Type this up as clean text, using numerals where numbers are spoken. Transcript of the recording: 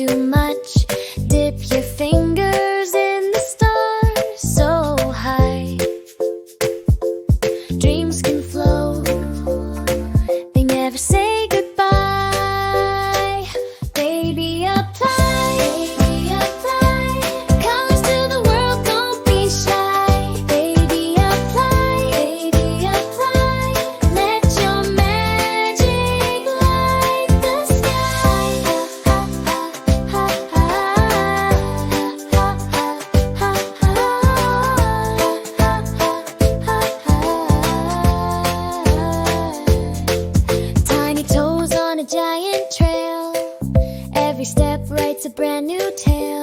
too much. Dip your fingers in the stars so high. Dreams can flow, they never say goodbye. Baby, apply, baby, apply. Colors to the world, don't be shy. Baby, apply, baby, apply. Let your magic light the sky. Tiny toes on a giant trail. Every step writes a brand new tale.